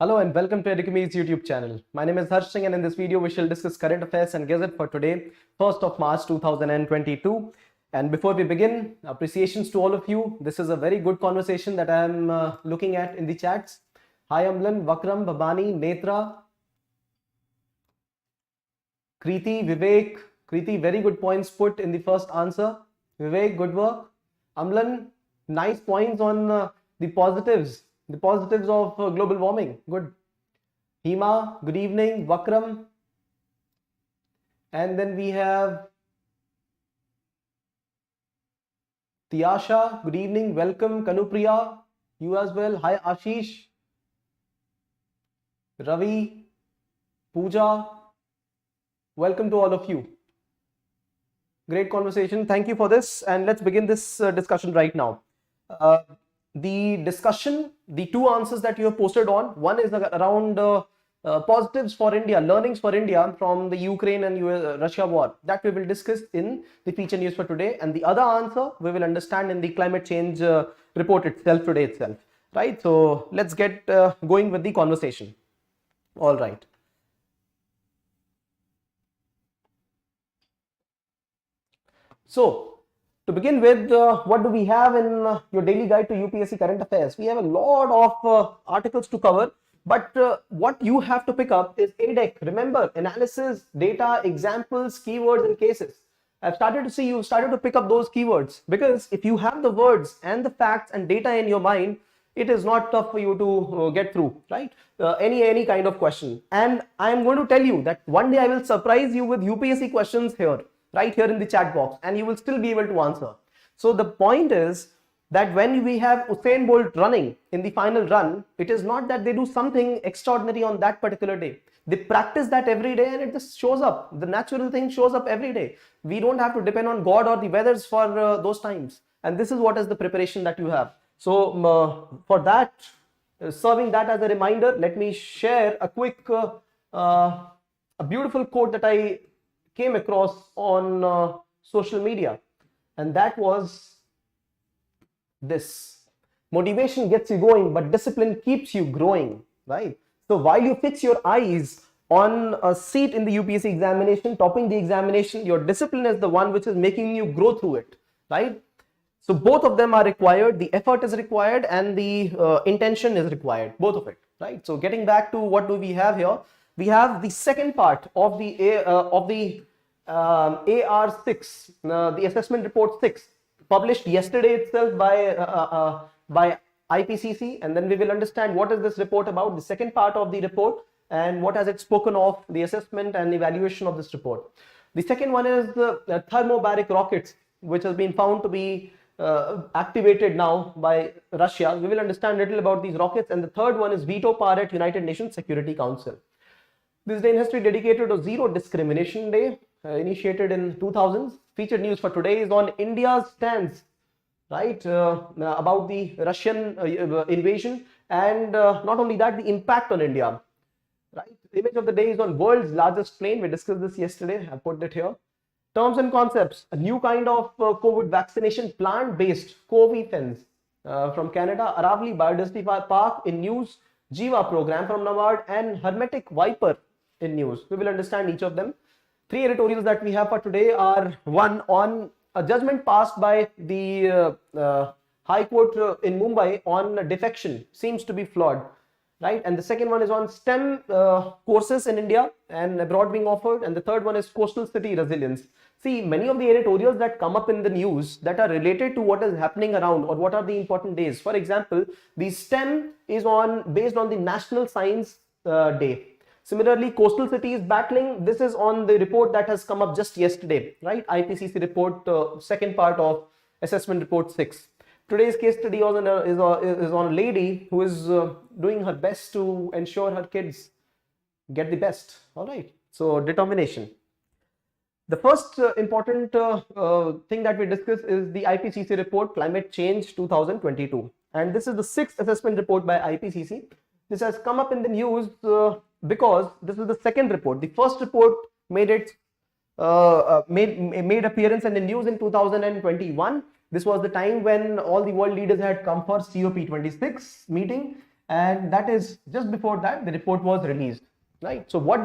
Hello and welcome to Edukemy's YouTube channel. My name is Harsh Singh and in this video we shall discuss current affairs and gazette for today, 1st of March 2022. And before we begin, appreciations to all of you. This is a very good conversation that I am looking at in the chats. Hi Amlan, Vakram, Babani, Netra, Kriti, Vivek. Kriti, very good points put in the first answer. Vivek, good work. Amlan, nice points on the positives of global warming. Good. Hima, good evening. Vakram. And then we have Tiyasha, good evening. Welcome. Kanupriya, you as well. Hi Ashish. Ravi, Pooja, welcome to all of you. Great conversation. Thank you for this. And let's begin this discussion right now. The discussion, the two answers that you have posted on, one is around positives for India, learnings for India from the Ukraine and Russia war. That we will discuss in the feature news for today. And the other answer we will understand in the climate change report itself today itself. Right. So let's get going with the conversation. All right. So to begin with, what do we have in your daily guide to UPSC current affairs? We have a lot of articles to cover, but what you have to pick up is ADEC. Remember, analysis, data, examples, keywords and cases. I've started to see you started to pick up those keywords, because if you have the words and the facts and data in your mind, it is not tough for you to get through, right? Any kind of question. And I am going to tell you that one day I will surprise you with UPSC questions here, right here in the chat box, and you will still be able to answer. So the point is that when we have Usain Bolt running in the final run, it is not that they do something extraordinary on that particular day. They practice that every day and it just shows up. The natural thing shows up every day. We don't have to depend on God or the weathers for those times. And this is what is the preparation that you have. So for that, serving that as a reminder, let me share a quick, a beautiful quote that I came across on social media, and that was this: motivation gets you going, but discipline keeps you growing, right? So while you fix your eyes on a seat in the UPSC examination, topping the examination, your discipline is the one which is making you grow through it, right? So both of them are required. The effort is required and the intention is required, both of it, right? So getting back to what do we have here, we have the second part of the AR6, the assessment report 6, published yesterday itself by IPCC, and then we will understand what is this report about, the second part of the report, and what has it spoken of, the assessment and evaluation of this report. The second one is the thermobaric rockets, which has been found to be activated now by Russia. We will understand a little about these rockets. And the third one is veto power at United Nations Security Council. This day in history dedicated to Zero Discrimination Day, initiated in 2000s. Featured news for today is on India's stance, right, about the Russian invasion, and not only that, the impact on India, right. The image of the day is on world's largest plane. We discussed this yesterday. I put it here. Terms and concepts: a new kind of COVID vaccination, plant-based, Covifenz from Canada, Aravalli Biodiversity Park in news, JIVA program from NABARD, and Hermetic Wiper in news. We will understand each of them. Three editorials that we have for today are: one on a judgment passed by the High Court in Mumbai on defection, seems to be flawed, right? And the second one is on STEM courses in India and abroad being offered. And the third one is coastal city resilience. See, many of the editorials that come up in the news that are related to what is happening around or what are the important days. For example, the STEM is based on the National Science Day. Similarly, coastal cities battling, this is on the report that has come up just yesterday, right? IPCC report, second part of assessment report 6. Today's case study is on a lady who is doing her best to ensure her kids get the best. All right. So determination. The first important thing that we discuss is the IPCC report, Climate Change 2022. And this is the 6th assessment report by IPCC. This has come up in the news because this is the second report. The first report made appearance in the news in 2021. This was the time when all the world leaders had come for COP26 meeting, and that is just before that the report was released, right? So what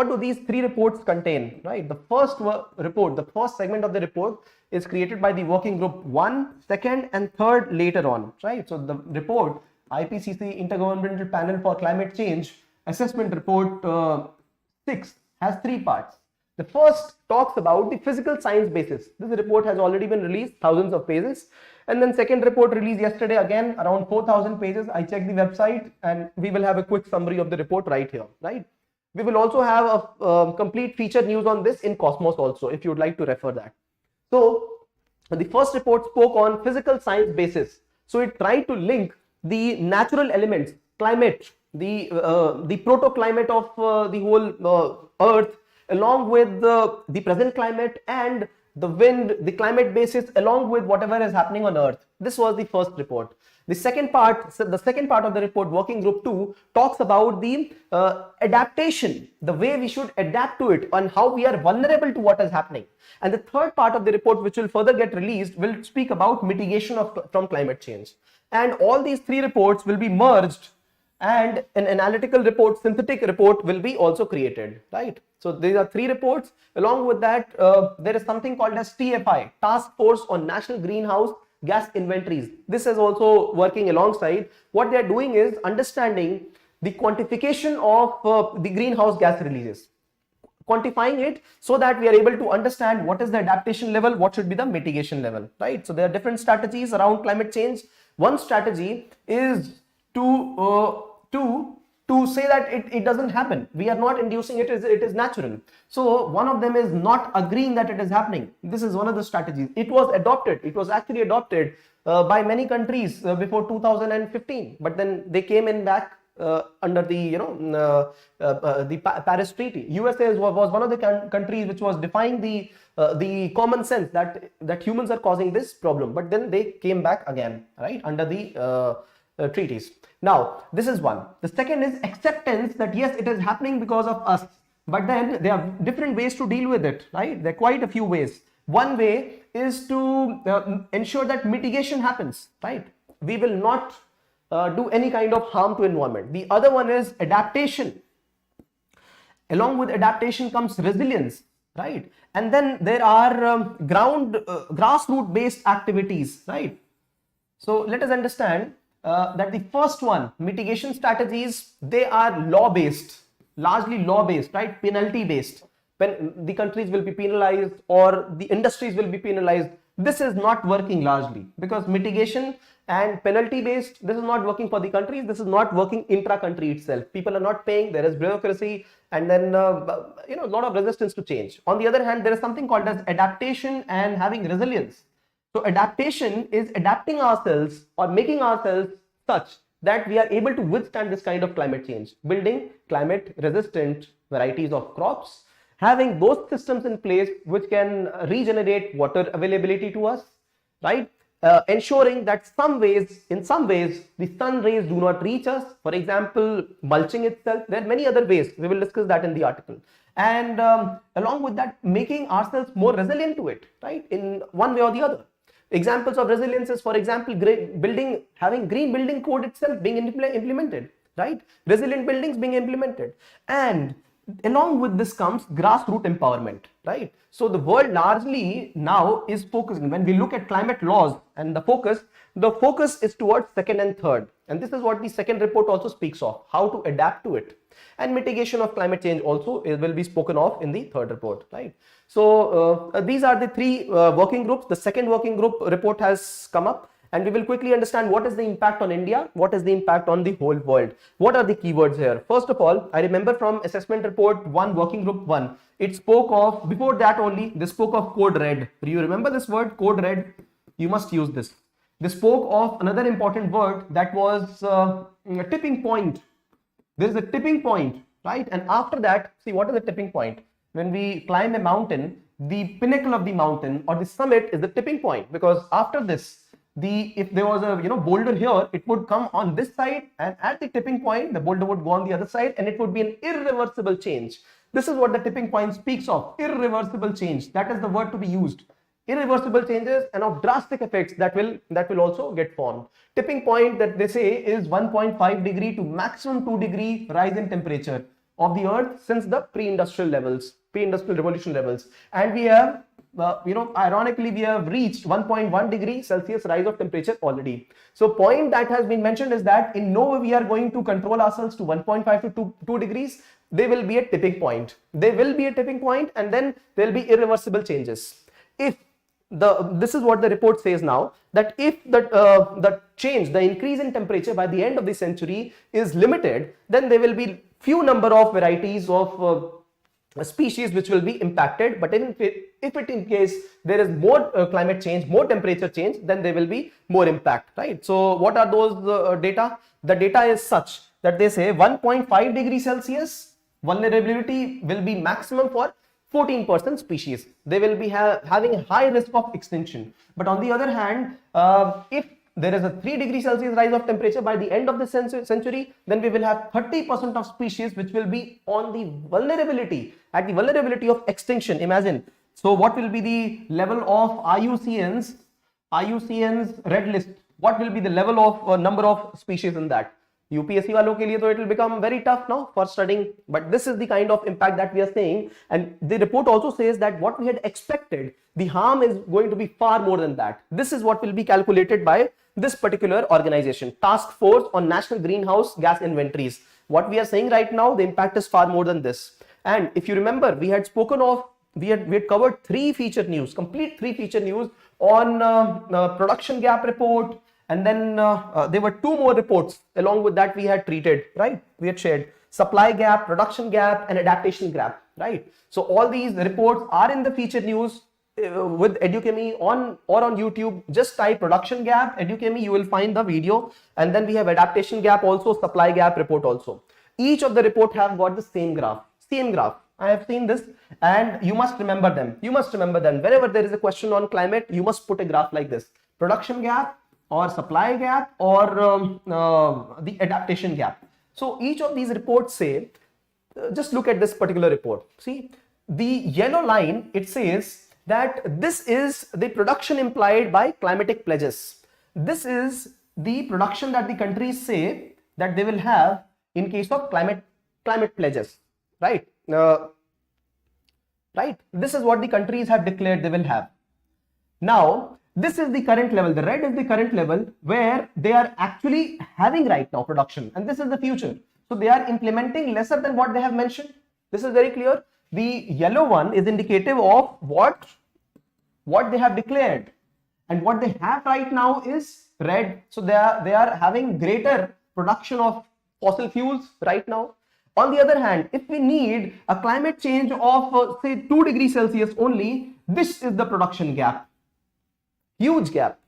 do these three reports contain, right? The first report, the first segment of the report is created by the working group 1, 2nd and 3rd later on, right? So the report IPCC Intergovernmental Panel for Climate Change Assessment Report 6 has 3 parts. The first talks about the physical science basis. This report has already been released, thousands of pages. And then second report released yesterday, again around 4,000 pages. I checked the website and we will have a quick summary of the report right here, right? We will also have a complete feature news on this in Cosmos also, if you would like to refer that. So the first report spoke on physical science basis. So it tried to link the natural elements, climate, the protoclimate of the whole Earth, along with the present climate and the wind, the climate basis, along with whatever is happening on Earth. This was the first report. The second part of the report, working group 2, talks about the adaptation, the way we should adapt to it and how we are vulnerable to what is happening. And the third part of the report, which will further get released, will speak about mitigation from climate change. And all these 3 reports will be merged and an analytical report, synthetic report will be also created, right? So these are 3 reports. Along with that, there is something called as TFI, Task Force on National Greenhouse Gas Inventories. This is also working alongside. What they are doing is understanding the quantification of the greenhouse gas releases, quantifying it so that we are able to understand what is the adaptation level, what should be the mitigation level, right? So there are different strategies around climate change. One strategy is to say that it doesn't happen. We are not inducing it, it is natural. So one of them is not agreeing that it is happening. This is one of the strategies. It was actually adopted by many countries before 2015, but then they came in back under the the Paris Treaty. USA was one of the countries which was defying the common sense that humans are causing this problem, but then they came back again, right, under the treaties. Now this is one. The second is acceptance that yes, it is happening because of us, but then there are different ways to deal with it, right? There are quite a few ways. One way is to ensure that mitigation happens, right? We will not do any kind of harm to environment. The other one is adaptation. Along with adaptation comes resilience, right? And then there are grassroots based activities, right? So let us understand that the first one, mitigation strategies, they are law based, largely law based, right? Penalty based. The countries will be penalized or the industries will be penalized. This is not working largely because mitigation and penalty based, this is not working for the countries. This is not working intra-country itself. People are not paying. There is bureaucracy and then a lot of resistance to change. On the other hand, there is something called as adaptation and having resilience. So adaptation is adapting ourselves or making ourselves such that we are able to withstand this kind of climate change, building climate resistant varieties of crops, having those systems in place which can regenerate water availability to us, right? Ensuring that in some ways, the sun rays do not reach us. For example, mulching itself. There are many other ways. We will discuss that in the article. And along with that, making ourselves more resilient to it, right? In one way or the other. Examples of resilience is, for example, having green building code itself being implemented, right? Resilient buildings being implemented. And along with this comes grassroots empowerment, right? So the world largely now is focusing, when we look at climate laws and the focus is towards second and third. And this is what the second report also speaks of, how to adapt to it. And mitigation of climate change also will be spoken of in the third report, right? So these are the 3 working groups. The second working group report has come up. And we will quickly understand what is the impact on India, what is the impact on the whole world. What are the keywords here? First of all, I remember from assessment report 1, working group 1, it spoke of, before that only, they spoke of code red. Do you remember this word, code red? You must use this. They spoke of another important word that was a tipping point. There is a tipping point, right? And after that, see, what is the tipping point? When we climb a mountain, the pinnacle of the mountain or the summit is the tipping point, because after this, if there was a boulder here, it would come on this side, and at the tipping point the boulder would go on the other side, and it would be an irreversible change. This is what the tipping point speaks of, irreversible change. That is the word to be used. irreversible changes and of drastic effects that will also get formed. Tipping point that they say is 1.5 degree to maximum 2 degree rise in temperature of the earth since the pre-industrial revolution levels, and we have ironically we have reached 1.1 degree Celsius rise of temperature already. So point that has been mentioned is that in no way we are going to control ourselves to 1.5 to 2 degrees. There will be a tipping point. There will be a tipping point, and then there will be irreversible changes. If this is what the report says now, that if the increase in temperature by the end of the century is limited, then there will be few number of varieties of species which will be impacted. But in case there is more climate change, more temperature change, then there will be more impact, right? So what are those data? The data is such that they say 1.5 degrees Celsius vulnerability will be maximum for 14% species. They will be having a high risk of extinction. But on the other hand, if there is a 3 degrees Celsius rise of temperature by the end of the century, then we will have 30% of species which will be on the vulnerability, at the vulnerability of extinction. Imagine. So what will be the level of IUCN's red list? What will be the level of number of species in that? UPSC वालों के लिए तो it will become very tough now for studying, but this is the kind of impact that we are seeing. And the report also says that what we had expected, the harm is going to be far more than that. This is what will be calculated by this particular organization, Task Force on National Greenhouse Gas Inventories. What we are saying right now, the impact is far more than this. And if you remember, we had spoken of, we had covered complete three feature news on production gap report. And then there were two more reports along with that we had treated, right? We had shared supply gap, production gap, and adaptation gap, right? So all these reports are in the featured news with Edukemy on YouTube. Just type production gap, Edukemy, you will find the video. And then we have adaptation gap also, supply gap report also. Each of the report have got the same graph. I have seen this, and you must remember them. Wherever there is a question on climate, you must put a graph like this: production gap, or supply gap, or the adaptation gap. So each of these reports say, just look at this particular report. See, the yellow line, it says that this is the production implied by climatic pledges. This is the production that the countries say that they will have in case of climate pledges, right? Right. This is what the countries have declared they will have. Now, this is the current level. The red is the current level where they are actually having right now production, and this is the future. So they are implementing lesser than what they have mentioned. This is very clear. The yellow one is indicative of what they have declared, and what they have right now is red. So they are having greater production of fossil fuels right now. On the other hand, if we need a climate change of say 2 degrees Celsius only, this is the production gap. Huge gap,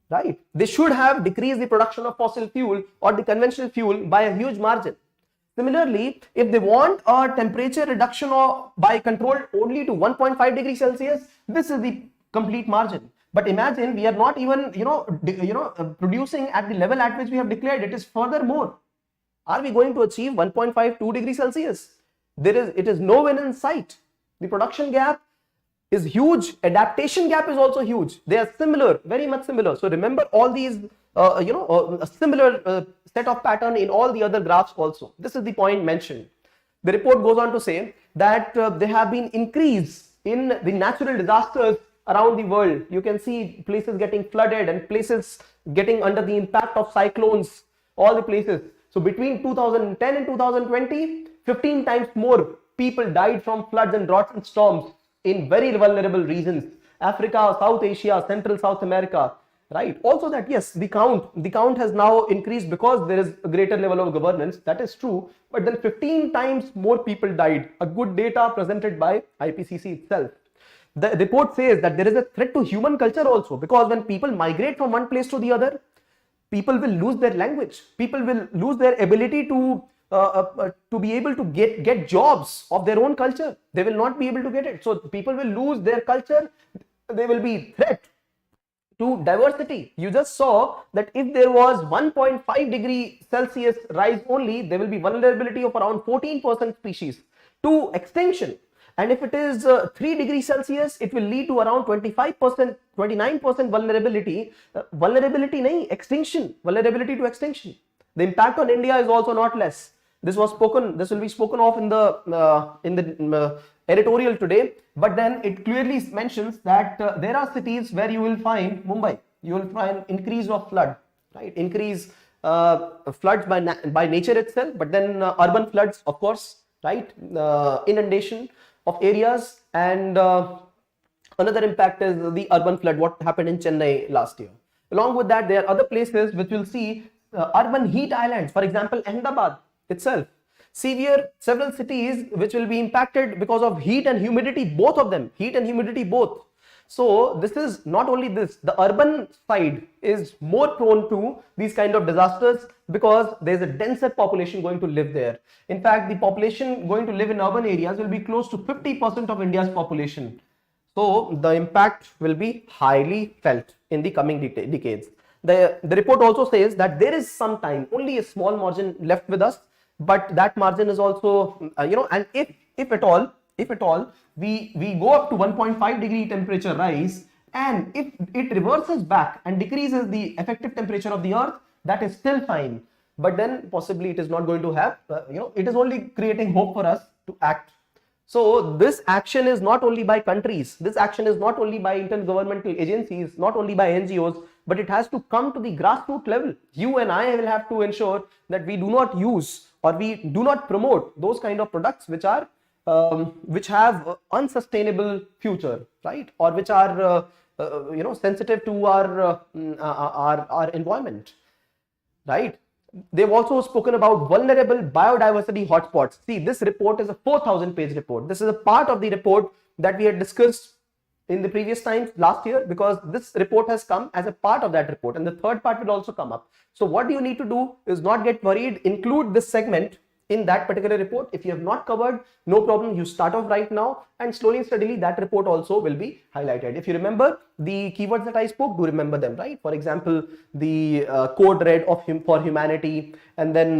right? They should have decreased the production of fossil fuel or the conventional fuel by a huge margin. Similarly, if they want a temperature reduction by control only to 1.5 degrees Celsius, this is the complete margin. But imagine we are not even producing at the level at which we have declared. It is further more. Are we going to achieve 1.52 degrees Celsius? It is nowhere in sight. The production gap is huge. Adaptation gap is also huge. They are similar, very much similar. So remember all these, a similar set of pattern in all the other graphs also. This is the point mentioned. The report goes on to say that there have been increase in the natural disasters around the world. You can see places getting flooded and places getting under the impact of cyclones, all the places. So between 2010 and 2020, 15 times more people died from floods and droughts and storms in very vulnerable regions: Africa, South Asia, Central South America, right? Also that, yes, the count has now increased because there is a greater level of governance. That is true. But then 15 times more people died. A good data presented by IPCC itself. The report says that there is a threat to human culture also, because when people migrate from one place to the other, people will lose their language. People will lose their ability to be able to get jobs of their own culture. They will not be able to get it. So people will lose their culture. They will be threat to diversity. You just saw that if there was 1.5 degree Celsius rise only, there will be vulnerability of around 14% species to extinction. And if it is 3 degrees Celsius, it will lead to around 25%, 29% vulnerability. Vulnerability nahi, extinction, vulnerability to extinction. The impact on India is also not less. This will be spoken of in the editorial today, but then it clearly mentions that there are cities where you will find Mumbai, you will find increase of flood, right? Increase floods by nature itself, but then urban floods, of course, right? Inundation of areas, and another impact is the urban flood, what happened in Chennai last year. Along with that, there are other places which will see urban heat islands, for example, Ahmedabad itself. Several cities which will be impacted because of heat and humidity, both of them, heat and humidity both. So this is not only this, the urban side is more prone to these kind of disasters because there is a denser population going to live there. In fact, the population going to live in urban areas will be close to 50% of India's population. So the impact will be highly felt in the coming decades. The report also says that there is some time, only a small margin left with us, but that margin is also, and if at all we go up to 1.5 degree temperature rise, and if it reverses back and decreases the effective temperature of the earth, that is still fine. But then possibly it is not going to have, it is only creating hope for us to act. So this action is not only by countries, this action is not only by intergovernmental agencies, not only by NGOs, but it has to come to the grassroots level. You and I will have to ensure that we do not use or we do not promote those kind of products which are which have unsustainable future, right? Or which are sensitive to our environment, right? They've also spoken about vulnerable biodiversity hotspots. See, this report is a 4,000 page report. This is a part of the report that we had discussed in the previous times last year, because this report has come as a part of that report, and the third part will also come up. So what you need to do is not get worried, include this segment in that particular report. If you have not covered, no problem, you start off right now, and slowly and steadily that report also will be highlighted. If you remember the keywords that I spoke, do remember them, right? For example, the code red for humanity, and then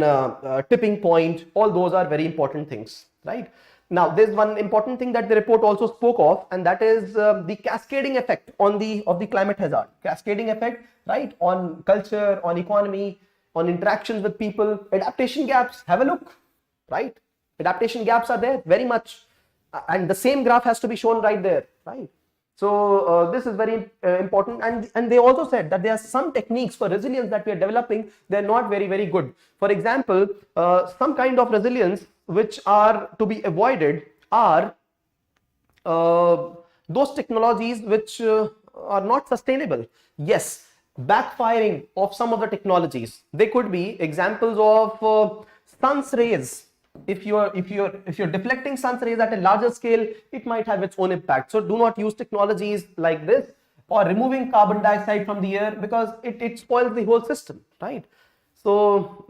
tipping point, all those are very important things, right? Now, there's one important thing that the report also spoke of, and that is the cascading effect of the climate hazard. Cascading effect, right, on culture, on economy, on interactions with people. Adaptation gaps, have a look, right? Adaptation gaps are there very much, and the same graph has to be shown right there, right? So this is very important, and they also said that there are some techniques for resilience that we are developing. They're not very good. For example, some kind of resilience which are to be avoided are those technologies which are not sustainable. Yes, backfiring of some of the technologies. They could be examples of sun's rays. If you're deflecting sun's rays at a larger scale, it might have its own impact. So do not use technologies like this, or removing carbon dioxide from the air, because it spoils the whole system, right? So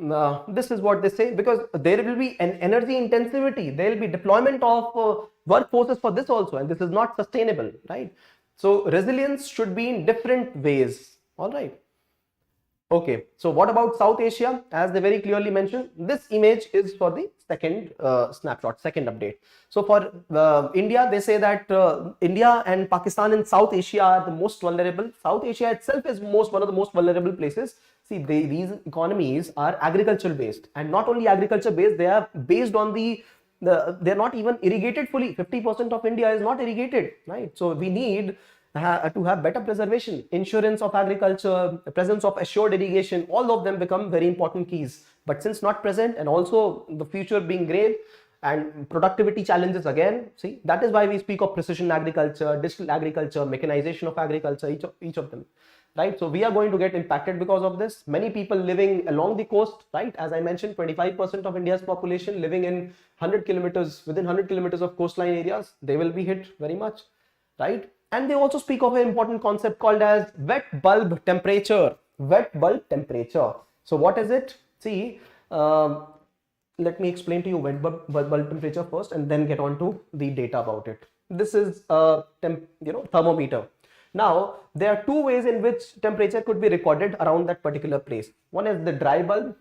this is what they say, because there will be an energy intensivity, there will be deployment of workforces for this also, and this is not sustainable, right? So resilience should be in different ways. All right. Okay, so what about South Asia? As they very clearly mentioned, this image is for the second snapshot, second update. So for India, they say that India and Pakistan in South Asia are the most vulnerable. South Asia itself is one of the most vulnerable places. See, these economies are agricultural based, and not only agriculture based, they are based on they're not even irrigated fully. 50% of India is not irrigated, right? So we need to have better preservation, insurance of agriculture, the presence of assured irrigation, all of them become very important keys. But since not present, and also the future being grave and productivity challenges again, see, that is why we speak of precision agriculture, digital agriculture, mechanization of agriculture, each of them, right? So we are going to get impacted because of this. Many people living along the coast, right? As I mentioned, 25% of India's population living in 100 kilometers, within 100 kilometers of coastline areas, they will be hit very much, right? And they also speak of an important concept called as wet bulb temperature. Wet bulb temperature. So what is it? See, let me explain to you wet bulb temperature first, and then get on to the data about it. This is a thermometer. Now, there are two ways in which temperature could be recorded around that particular place. One is the dry bulb,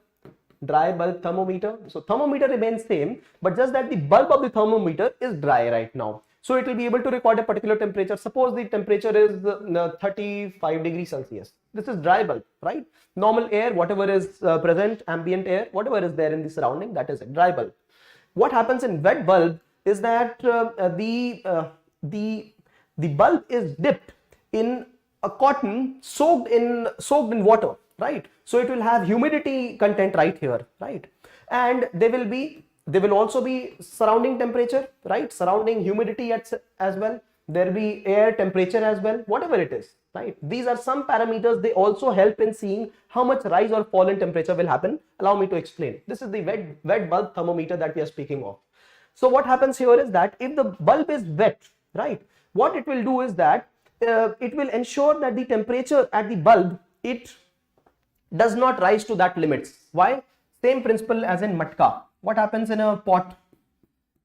dry bulb thermometer. So thermometer remains same, but just that the bulb of the thermometer is dry right now. So it will be able to record a particular temperature. Suppose the temperature is 35 degrees Celsius. This is dry bulb, right? Normal air, whatever is present, ambient air, whatever is there in the surrounding, that is a dry bulb. What happens in wet bulb is that the bulb is dipped in a cotton soaked in water, right? So it will have humidity content right here, right? And there will also be surrounding temperature, right? Surrounding humidity as well. There will be air temperature as well, whatever it is, right? These are some parameters. They also help in seeing how much rise or fall in temperature will happen. Allow me to explain. This is the wet bulb thermometer that we are speaking of. So what happens here is that if the bulb is wet, right, what it will do is that it will ensure that the temperature at the bulb, it does not rise to that limits. Why? Same principle as in matka. What happens in a pot,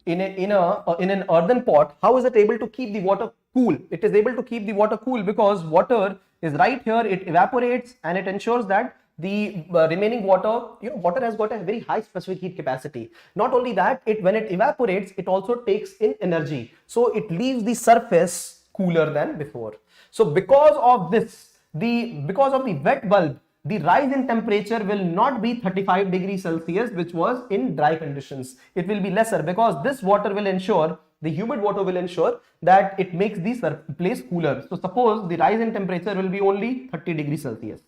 in an earthen pot? How is it able to keep the water cool? It is able to keep the water cool because water is right here. It evaporates and it ensures that the remaining water, water has got a very high specific heat capacity. Not only that, when it evaporates, it also takes in energy. So it leaves the surface cooler than before. So because of this, because of the wet bulb, the rise in temperature will not be 35 degrees Celsius, which was in dry conditions. It will be lesser because this water will ensure, the humid water will ensure that it makes the place cooler. So suppose the rise in temperature will be only 30 degrees Celsius.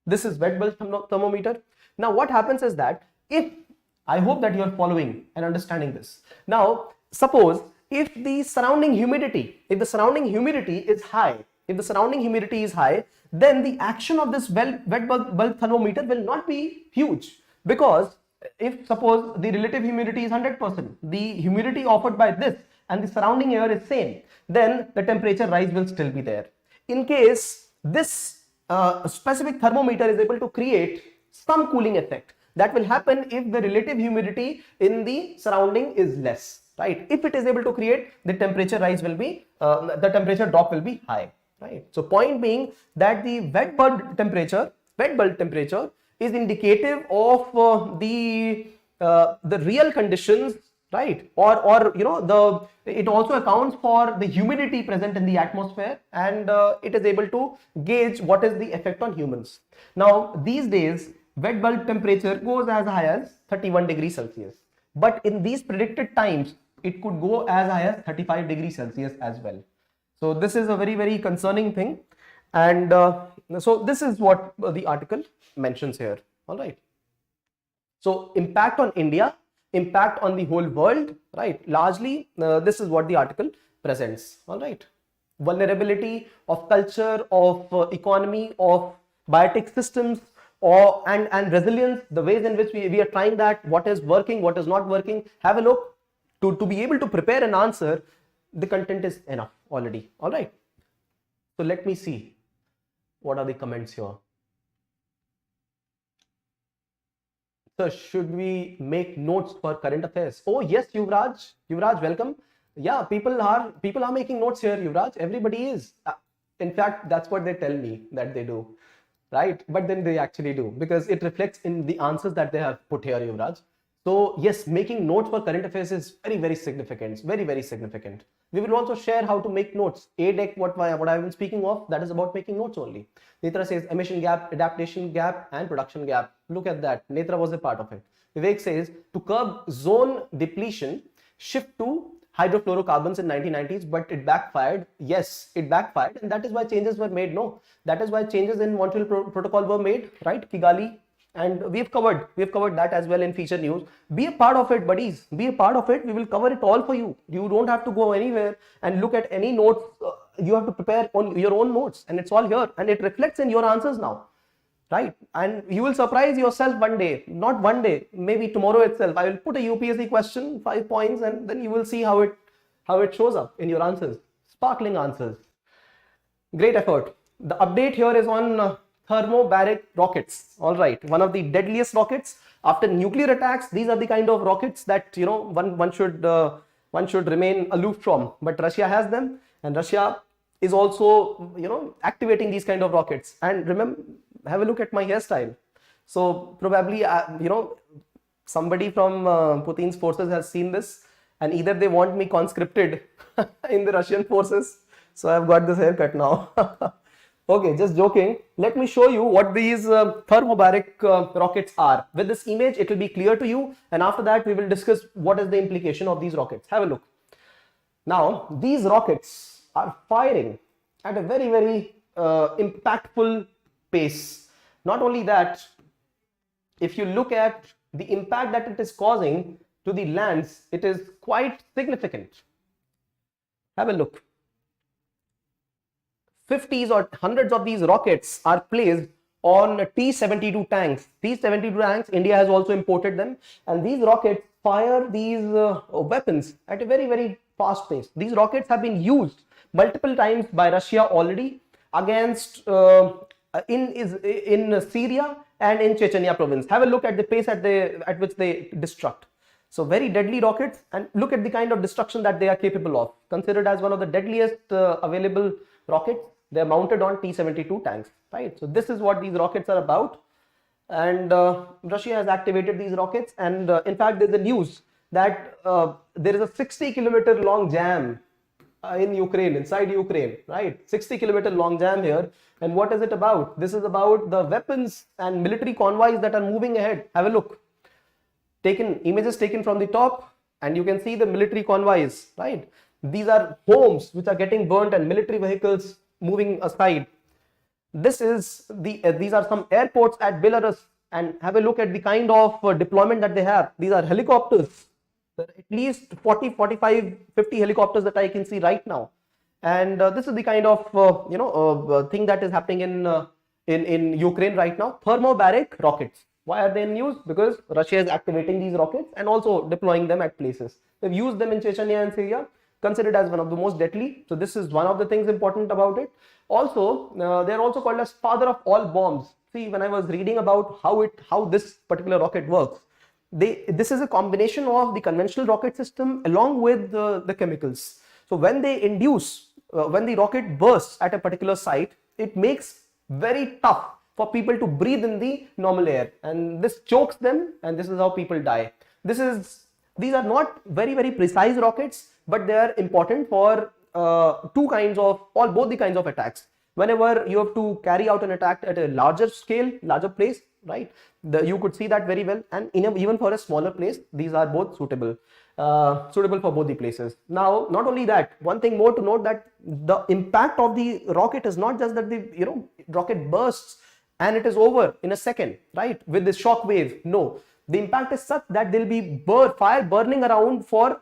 This is wet bulb thermometer. Now what happens is that I hope that you are following and understanding this. Now suppose if the surrounding humidity is high, then the action of this wet bulb thermometer will not be huge, because if suppose the relative humidity is 100%, the humidity offered by this and the surrounding air is same, then the temperature rise will still be there. In case this specific thermometer is able to create some cooling effect, that will happen if the relative humidity in the surrounding is less, right? If it is able to create, the temperature rise will be, the temperature drop will be high, right? So point being that the wet bulb temperature is indicative of the real conditions, right? Or it also accounts for the humidity present in the atmosphere, and it is able to gauge what is the effect on humans. Now these days wet bulb temperature goes as high as 31 degrees Celsius, but in these predicted times it could go as high as 35 degrees Celsius as well. So this is a very, very concerning thing, and so this is what the article mentions here. All right. So impact on India, impact on the whole world, right? Largely this is what the article presents. All right. Vulnerability of culture, of economy, of biotic systems, and resilience, the ways in which we are trying that, what is working, what is not working. Have a look. To be able to prepare an answer, the content is enough already. All right. So let me see what are the comments here. So should we make notes for current affairs? Oh yes, Yuvraj, welcome. Yeah, people are making notes here, Yuvraj. Everybody is. In fact, that's what they tell me that they do, right? But then they actually do, because it reflects in the answers that they have put here, Yuvraj. So yes, making notes for current affairs is very, very significant, very, very significant. We will also share how to make notes. A deck, what I've been speaking of, that is about making notes only. Netra says emission gap, adaptation gap, and production gap. Look at that. Netra was a part of it. Vivek says to curb zone depletion, shift to hydrofluorocarbons in 1990s, but it backfired. Yes, it backfired, and that is why changes were made. No, that is why changes in Montreal Protocol were made, right? Kigali. And we've covered that as well in feature news. Be a part of it, buddies. Be a part of it. We will cover it all for you. You don't have to go anywhere and look at any notes. You have to prepare on your own notes, and it's all here, and it reflects in your answers now, right? And you will surprise yourself one day. Not one day, maybe tomorrow itself. I will put a UPSC question, 5 points, and then you will see how it shows up in your answers. Sparkling answers. Great effort. The update here is on Thermobaric rockets. All right, one of the deadliest rockets after nuclear attacks. These are the kind of rockets that one should remain aloof from, but Russia has them, and Russia is also activating these kind of rockets. And remember, have a look at my hairstyle. So probably, somebody from Putin's forces has seen this, and either they want me conscripted in the Russian forces. So I've got this haircut now. Okay, just joking. Let me show you what these thermobaric rockets are. With this image, it will be clear to you. And after that, we will discuss what is the implication of these rockets. Have a look. Now, these rockets are firing at a very, very impactful pace. Not only that, if you look at the impact that it is causing to the lands, it is quite significant. Have a look. 50s or hundreds of these rockets are placed on T-72 tanks. T-72 tanks, India has also imported them, and these rockets fire these weapons at a very, very fast pace. These rockets have been used multiple times by Russia already against in Syria and in Chechnya province. Have a look at the pace at which they destruct. So very deadly rockets, and look at the kind of destruction that they are capable of. Considered as one of the deadliest available rockets. They are mounted on T-72 tanks, right? So this is what these rockets are about, and Russia has activated these rockets. And in fact, there's a news that there is a 60-kilometer long jam in Ukraine, inside Ukraine, right? 60-kilometer long jam here. And what is it about? This is about the weapons and military convoys that are moving ahead. Have a look. Images taken from the top, and you can see the military convoys, right? These are homes which are getting burnt and military vehicles moving aside. These are some airports at Belarus, and have a look at the kind of deployment that they have. These are helicopters. There are at least 40, 45, 50 helicopters that I can see right now. And this is the kind of thing that is happening in Ukraine right now. Thermobaric rockets. Why are they in use? Because Russia is activating these rockets and also deploying them at places. They've used them in Chechnya and Syria, considered as one of the most deadly. So this is one of the things important about it. Also, they are also called as father of all bombs. See, when I was reading about how this particular rocket works, this is a combination of the conventional rocket system along with the chemicals. So when they induce, when the rocket bursts at a particular site, it makes very tough for people to breathe in the normal air, and this chokes them, and this is how people die. These are not very, very precise rockets, but they are important for both the kinds of attacks. Whenever you have to carry out an attack at a larger scale, larger place, right? You could see that very well, and even for a smaller place, these are both suitable for both the places. Now, not only that, one thing more to note, that the impact of the rocket is not just that the rocket bursts and it is over in a second, right? With this shock wave. No, the impact is such that there will be fire burning around for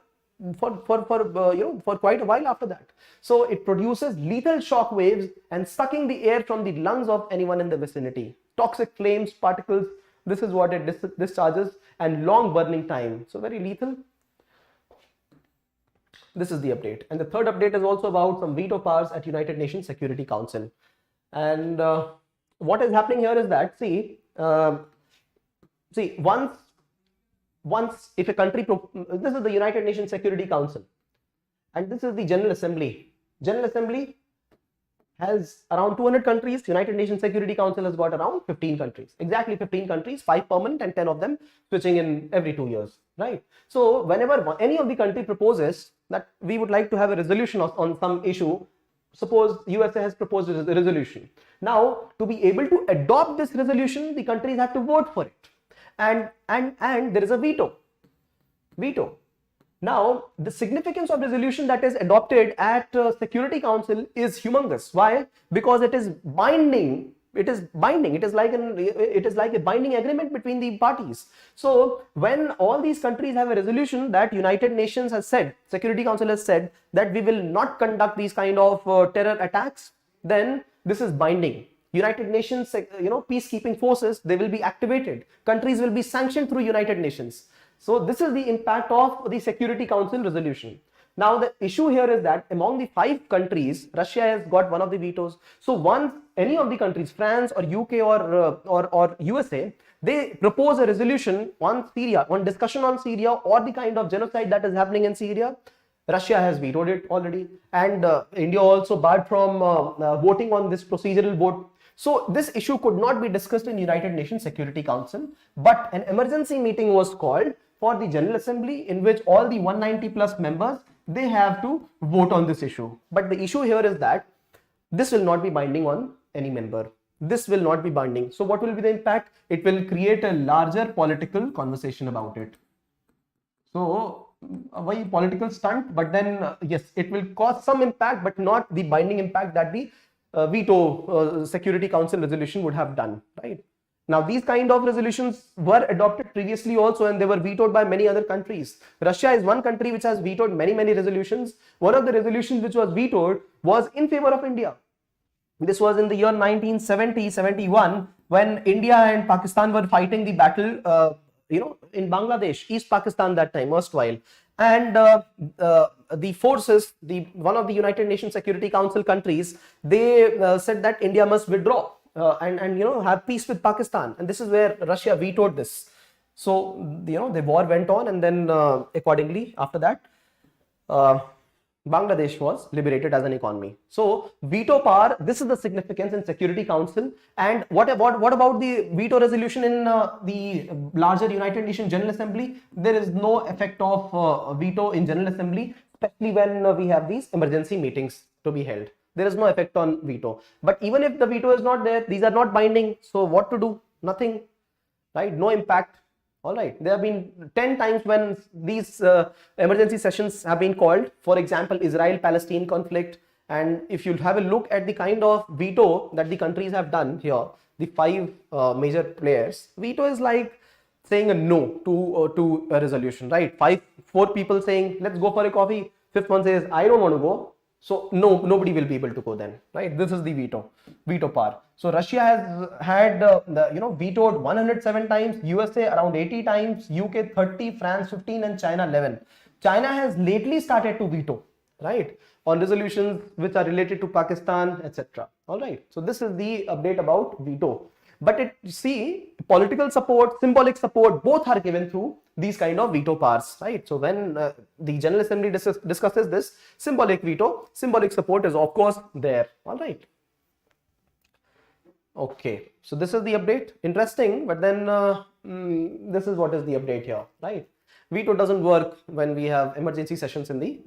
quite a while after that. So it produces lethal shock waves and sucking the air from the lungs of anyone in the vicinity. Toxic flames, particles, this is what it discharges, and long burning time. So very lethal. This is the update. And the third update is also about some veto powers at United Nations Security Council. And what is happening here is that, once if a country, this is the United Nations Security Council, and this is the General Assembly. General Assembly has around 200 countries. United Nations Security Council has got around 15 countries, exactly 15 countries, 5 permanent and 10 of them switching in every 2 years, right? So whenever any of the country proposes that we would like to have a resolution on some issue, suppose USA has proposed a resolution. Now, to be able to adopt this resolution, the countries have to vote for it, and there is a veto. Now, the significance of resolution that is adopted at Security Council is humongous. Why? Because it is binding. It is binding. It is like a binding agreement between the parties. So when all these countries have a resolution that United Nations has said, Security Council has said that we will not conduct these kind of terror attacks, then this is binding. United Nations, peacekeeping forces, they will be activated. Countries will be sanctioned through United Nations. So this is the impact of the Security Council resolution. Now the issue here is that among the 5 countries, Russia has got one of the vetoes. So once any of the countries, France or UK or USA, they propose a resolution on Syria, on discussion on Syria or the kind of genocide that is happening in Syria, Russia has vetoed it already, and India also barred from voting on this procedural vote. So this issue could not be discussed in United Nations Security Council, but an emergency meeting was called for the General Assembly in which all the 190 plus members, they have to vote on this issue. But the issue here is that this will not be binding on any member. This will not be binding. So what will be the impact? It will create a larger political conversation about it. So a very political stunt, but then yes, it will cause some impact, but not the binding impact that the veto Security Council resolution would have done, right? Now, these kind of resolutions were adopted previously also, and they were vetoed by many other countries. Russia is one country which has vetoed many resolutions. One of the resolutions which was vetoed was in favor of India. This was in the year 1970-71 when India and Pakistan were fighting the battle, in Bangladesh, East Pakistan that time, erstwhile. And the forces, one of the United Nations Security Council countries, they said that India must withdraw. And have peace with Pakistan, and this is where Russia vetoed this. So the war went on, and then accordingly after that Bangladesh was liberated as an economy. So veto power, this is the significance in Security Council. And what about the veto resolution in the larger United Nations General Assembly? There is no effect of veto in General Assembly, especially when we have these emergency meetings to be held. There is no effect on veto. But even if the veto is not there, these are not binding. So what to do? Nothing, right? No impact. All right. There have been 10 times when these emergency sessions have been called. For example, Israel-Palestine conflict. And if you have a look at the kind of veto that the countries have done here, the 5 major players, veto is like saying a no to a resolution, right? 4 people saying, let's go for a coffee. 5th one says, I don't want to go. So nobody will be able to go then, right? This is the veto power. So Russia has had vetoed 107 times, USA around 80 times, UK 30, France 15, and China 11. China has lately started to veto, right, on resolutions which are related to Pakistan, etc. All right. So this is the update about veto. But political support, symbolic support, both are given through these kind of veto powers, right? So when the General Assembly discusses this, symbolic veto, symbolic support is of course there. All right. Okay. So this is the update. Interesting, but then this is what is the update here, right? Veto doesn't work when we have emergency sessions in the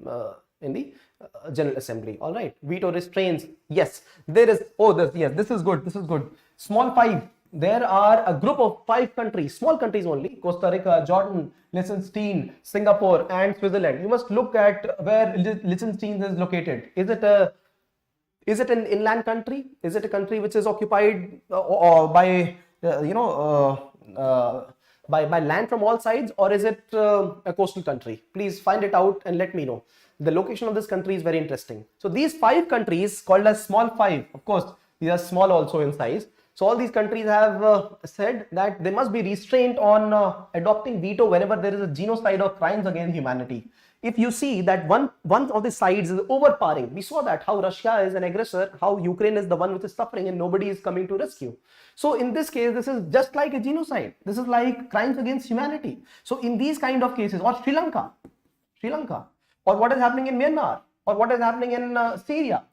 General Assembly. All right. Veto restraints. Yes, there is. This is good. This is good. Small 5. There are a group of 5 countries, small countries only: Costa Rica, Jordan, Liechtenstein, Singapore, and Switzerland. You must look at where Liechtenstein is located. Is it an inland country? Is it a country which is occupied by land from all sides, or is it a coastal country? Please find it out and let me know. The location of this country is very interesting. So these 5 countries, called as small 5, of course these are small also in size. So all these countries have said that they must be restrained on adopting veto whenever there is a genocide or crimes against humanity. If you see that one of the sides is overpowering, we saw that how Russia is an aggressor, how Ukraine is the one which is suffering and nobody is coming to rescue. So in this case, this is just like a genocide. This is like crimes against humanity. So in these kind of cases, or Sri Lanka, or what is happening in Myanmar, or what is happening in Syria,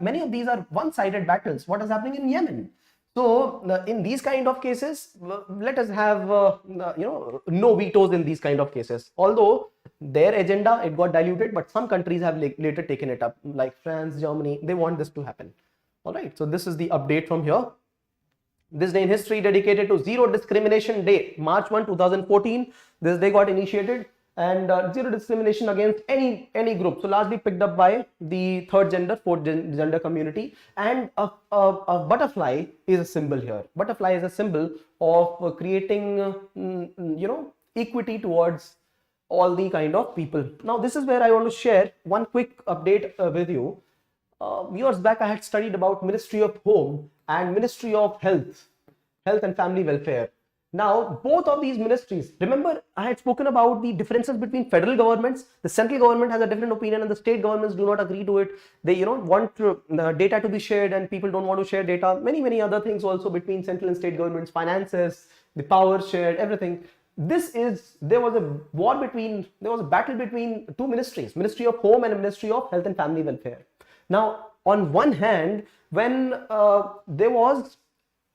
many of these are one-sided battles. What is happening in Yemen? So in these kind of cases, let us have no vetoes in these kind of cases. Although their agenda, it got diluted, but some countries have later taken it up, like France, Germany. They want this to happen. All right. So this is the update from here. This day in history dedicated to Zero Discrimination Day, March 1, 2014. This day got initiated, and zero discrimination against any group. So largely picked up by the 3rd gender, 4th gender community. And a butterfly is a symbol here. Butterfly is a symbol of creating equity towards all the kind of people. Now this is where I want to share one quick update with you. Years back I had studied about Ministry of Home and Ministry of Health and Family Welfare. Now, both of these ministries, remember I had spoken about the differences between federal governments. The central government has a different opinion and the state governments do not agree to it. They want the data to be shared and people don't want to share data. Many other things also between central and state governments, finances, the power shared, everything. There was a battle between 2 ministries, Ministry of Home and Ministry of Health and Family Welfare. Now, on one hand, when there was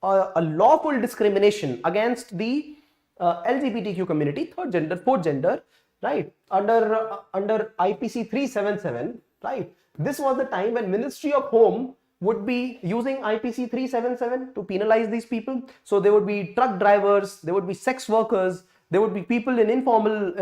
a lawful discrimination against the LGBTQ community, third gender, fourth gender, right, under IPC 377, right. This was the time when Ministry of Home would be using IPC 377 to penalize these people. So there would be truck drivers, there would be sex workers, there would be people in informal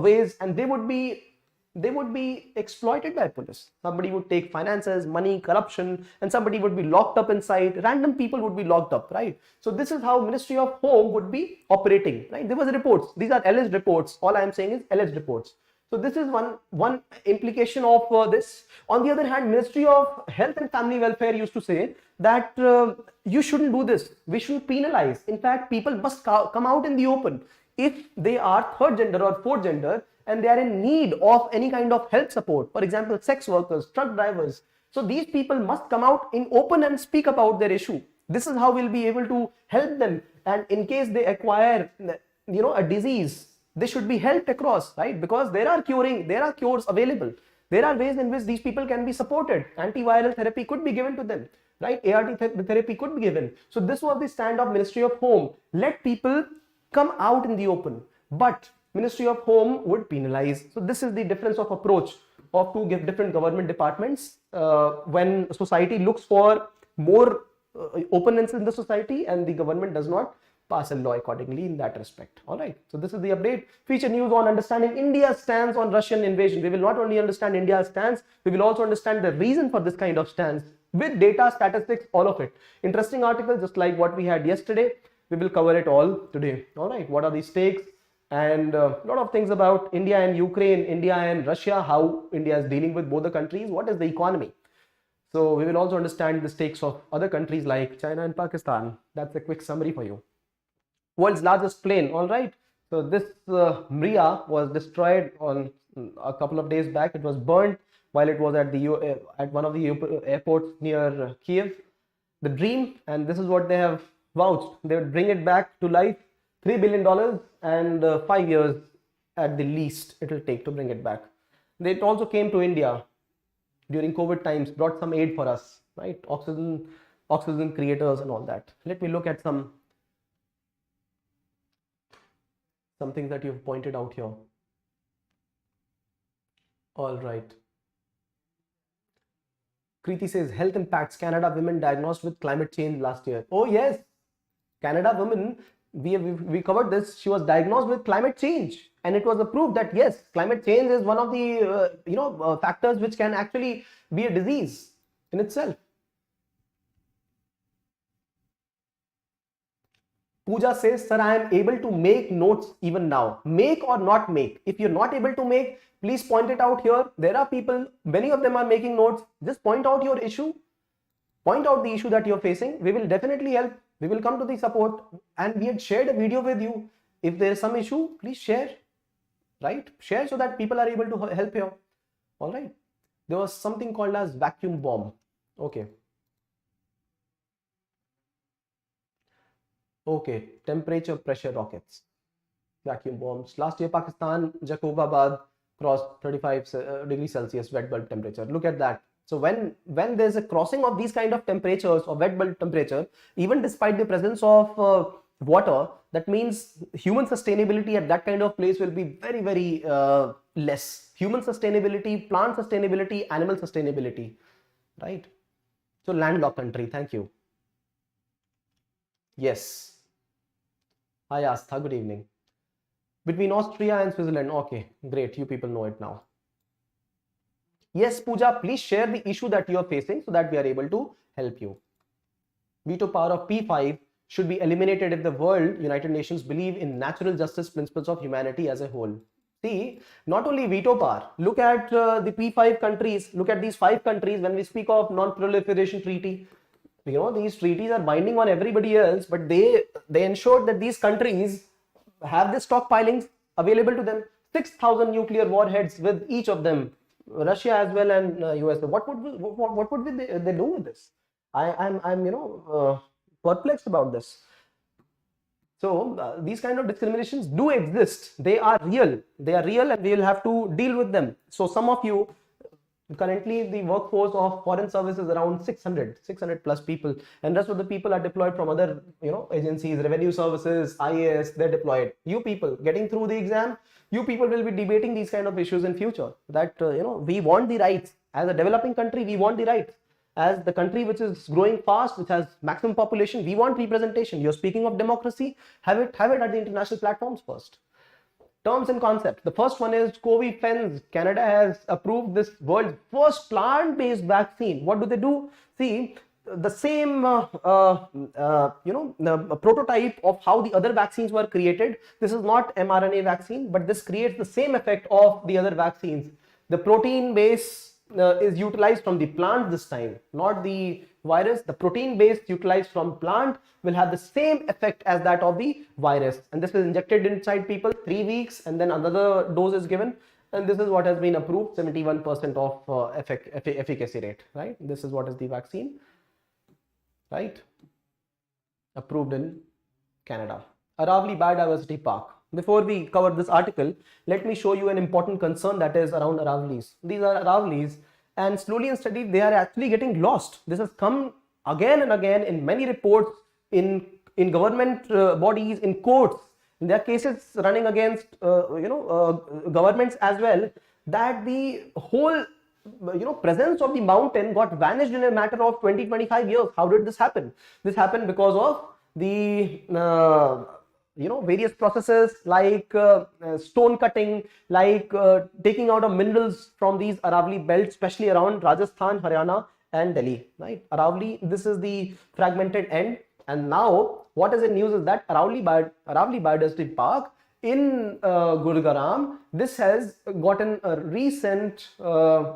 ways, and they would be exploited by police. Somebody would take finances, money, corruption, and somebody would be locked up inside. Random people would be locked up, right? So this is how Ministry of Home would be operating, right? There was reports. These are alleged reports. All I am saying is alleged reports. So this is one implication of this. On the other hand, Ministry of Health and Family Welfare used to say that you shouldn't do this. We shouldn't penalize. In fact, people must come out in the open if they are third gender or fourth gender and they are in need of any kind of health support. For example, sex workers, truck drivers. So these people must come out in open and speak about their issue. This is how we'll be able to help them. And in case they acquire, a disease, they should be helped across, right? Because there are cures available. There are ways in which these people can be supported. Antiviral therapy could be given to them, right? ART therapy could be given. So this was the stand of Ministry of Home. Let people come out in the open, but Ministry of Home would penalize. So this is the difference of approach of two different government departments when society looks for more openness in the society and the government does not pass a law accordingly in that respect. All right. So this is the update. Feature news on understanding India's stance on Russian invasion. We will not only understand India's stance, we will also understand the reason for this kind of stance with data, statistics, all of it. Interesting article, just like what we had yesterday. We will cover it all today. All right. What are the stakes? And a lot of things about India and Ukraine, India and Russia, how India is dealing with both the countries, what is the economy. So we will also understand the stakes of other countries like China and Pakistan. That's a quick summary for you. World's largest plane. All right. So this Mriya was destroyed on a couple of days back. It was burned while it was at one of the airports near Kiev. The dream, and this is what they have vouched. They would bring it back to life. $3 billion and 5 years at the least it will take to bring it back. They also came to India during COVID times, brought some aid for us, right? Oxygen creators and all that. Let me look at some things that you've pointed out here. All right. Kriti says health impacts Canada women diagnosed with climate change last year. Oh yes, Canada women. We covered this. She was diagnosed with climate change, and it was approved that yes, climate change is one of the factors which can actually be a disease in itself. Pooja says, sir, I am able to make notes even now. Make or not make. If you're not able to make, please point it out here. There are people, many of them are making notes. Just point out your issue. Point out the issue that you're facing. We will definitely help. We will come to the support, and we had shared a video with you. If there is some issue, please share, right? Share so that people are able to help you. All right. There was something called as vacuum bomb. Okay. Okay. Temperature pressure rockets. Vacuum bombs. Last year, Pakistan, Jacobabad crossed 35 degrees Celsius wet bulb temperature. Look at that. So when there's a crossing of these kind of temperatures or wet bulb temperature, even despite the presence of water, that means human sustainability at that kind of place will be very, very less. Human sustainability, plant sustainability, animal sustainability, right? So landlocked country, thank you. Yes. Hi Astha, good evening. Between Austria and Switzerland, okay, great, you people know it now. Yes, Pooja, please share the issue that you are facing so that we are able to help you. Veto power of P5 should be eliminated if the world, United Nations, believe in natural justice principles of humanity as a whole. See, not only veto power, look at the P5 countries, look at these 5 countries when we speak of non-proliferation treaty. These treaties are binding on everybody else, but they ensured that these countries have the stockpilings available to them. 6,000 nuclear warheads with each of them. Russia as well and US. What would they do with this? I'm perplexed about this. So these kind of discriminations do exist. They are real, and we will have to deal with them. So some of you, Currently, the workforce of foreign service is around 600 plus people, and rest of the people are deployed from other, agencies, revenue services, IAS. They're deployed. You people getting through the exam, you people will be debating these kind of issues in future. That we want the rights as a developing country. We want the rights as the country which is growing fast, which has maximum population. We want representation. You're speaking of democracy. Have it at the international platforms first. Terms and concepts. The first one is Covifenz. Canada has approved this world's first plant-based vaccine. What do they do? See, the same the prototype of how the other vaccines were created. This is not mRNA vaccine, but this creates the same effect of the other vaccines. The protein base is utilized from the plant this time, not the virus. The protein base utilized from plant will have the same effect as that of the virus, and this is injected inside people 3 weeks, and then another dose is given, and this is what has been approved. 71% of efficacy rate, right? This is what is the vaccine, right? Approved in Canada. Aravalli Biodiversity Park. Before we cover this article, let me show you an important concern that is around Aravallis. These are Aravallis, and slowly and steadily they are actually getting lost. This has come again and again in many reports, in government bodies, in courts. There are cases running against governments as well, that the whole presence of the mountain got vanished in a matter of 20-25 years. How did this happen? This happened because of the various processes like stone cutting, like taking out of minerals from these Aravalli belts, especially around Rajasthan, Haryana and Delhi, right? Aravalli, this is the fragmented end. And now what is in news is that Aravalli Biodiversity Park in Gurugram, this has gotten a recent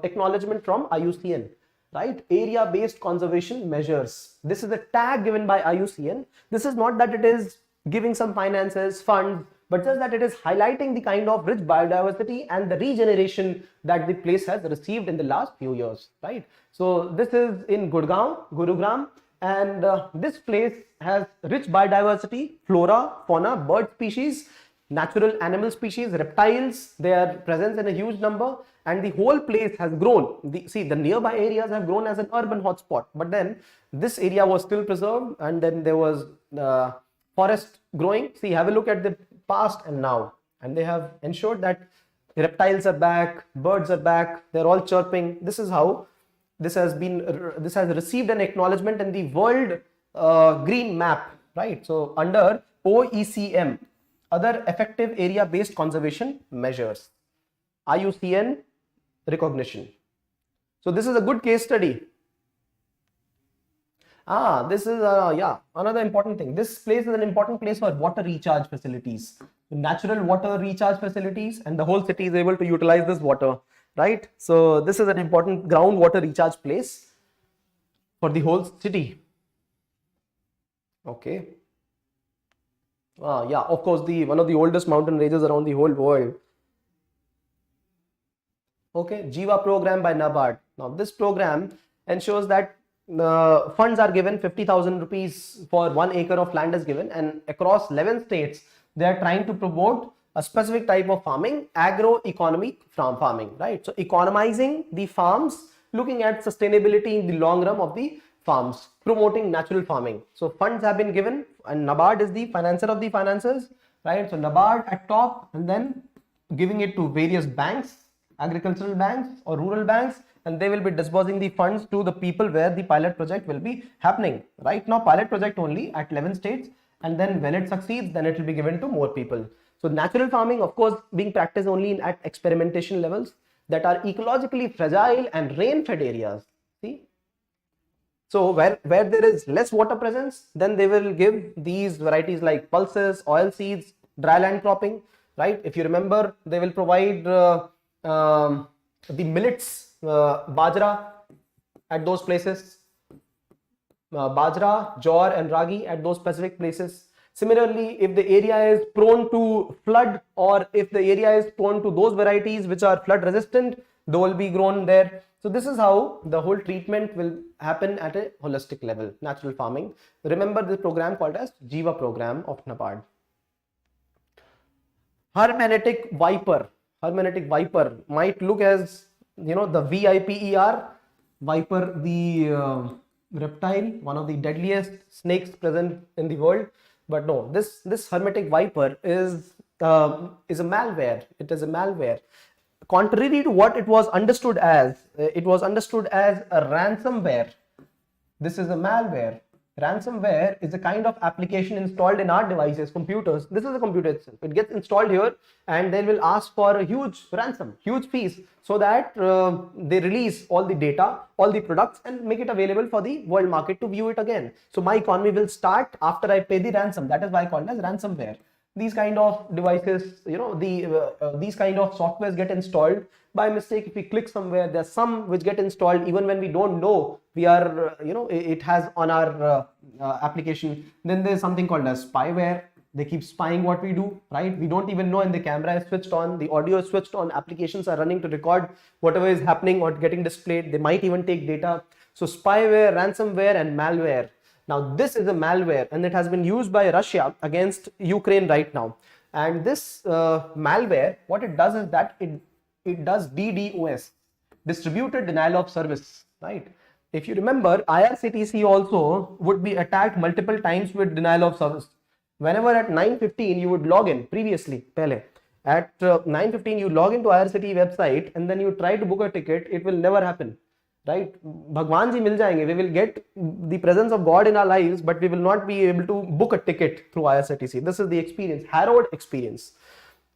acknowledgement from IUCN, right? Area based conservation measures. This is a tag given by IUCN. This is not that it is giving some finances, funds, but just that it is highlighting the kind of rich biodiversity and the regeneration that the place has received in the last few years, right? So this is in Gurugram, and this place has rich biodiversity, flora, fauna, bird species, natural animal species, reptiles. They are present in a huge number, and the whole place has grown. The nearby areas have grown as an urban hotspot, but then this area was still preserved, and then there was forest growing. See, have a look at the past and now, and they have ensured that reptiles are back, birds are back, they're all chirping. This is how this has received an acknowledgement in the world green map, right? So under OECM, other effective area based conservation measures, IUCN recognition. So this is a good case study. This is another important thing. This place is an important place for water recharge facilities, natural water recharge facilities, and the whole city is able to utilize this water, right? So this is an important groundwater recharge place for the whole city. Okay. Of course, one of the oldest mountain ranges around the whole world. Okay, JIVA program by NABARD. Now this program ensures that funds are given. 50,000 rupees for 1 acre of land is given, and across 11 states they are trying to promote a specific type of farming, agroeconomic farming, right? So economizing the farms, looking at sustainability in the long run of the farms, promoting natural farming. So funds have been given, and NABARD is the financer of the financiers, right? So NABARD at top, and then giving it to various banks, agricultural banks or rural banks, and they will be disbursing the funds to the people where the pilot project will be happening. Right now pilot project only at 11 states, and then when it succeeds, then it will be given to more people. So natural farming, of course, being practiced only at experimentation levels that are ecologically fragile and rain-fed areas. See, so where there is less water presence, then they will give these varieties like pulses, oil seeds, dry land cropping, right? If you remember, they will provide the millets, bajra at those places, bajra, jowar and ragi at those specific places. Similarly, if the area is prone to flood, or if the area is prone to those varieties which are flood resistant, they will be grown there. So this is how the whole treatment will happen at a holistic level, natural farming. Remember this program called as JIVA program of NABARD. Hermetic Wiper. Hermetic Wiper might look as you know, the VIPER, viper, the reptile, one of the deadliest snakes present in the world. But no, this hermetic viper is a malware. It is a malware. Contrary to what it was understood as a ransomware. This is a malware. Ransomware is a kind of application installed in our devices, computers. This is a computer itself. It gets installed here and they will ask for a huge ransom, huge fees, so that they release all the data, all the products, and make it available for the world market to view it again. So my economy will start after I pay the ransom. That is why I call it as ransomware. These kind of devices, you know, these kind of softwares get installed by mistake. If we click somewhere, there's some which get installed even when we don't know we are, you know, it has on our application. Then there's something called as spyware. They keep spying what we do, right? We don't even know, and the camera is switched on, the audio is switched on, applications are running to record whatever is happening or getting displayed. They might even take data. So spyware, ransomware, and malware. Now this is a malware, and it has been used by Russia against Ukraine right now. And this malware, what it does is that it does DDoS, distributed denial of service, right? If you remember, IRCTC also would be attacked multiple times with denial of service. Whenever at 9:15 you would log in, previously, at 9:15 you log into IRCTC website and then you try to book a ticket, it will never happen. Right? Bhagwan ji mil jayenge. We will get the presence of God in our lives, but we will not be able to book a ticket through IRCTC. This is the experience, harrowed experience.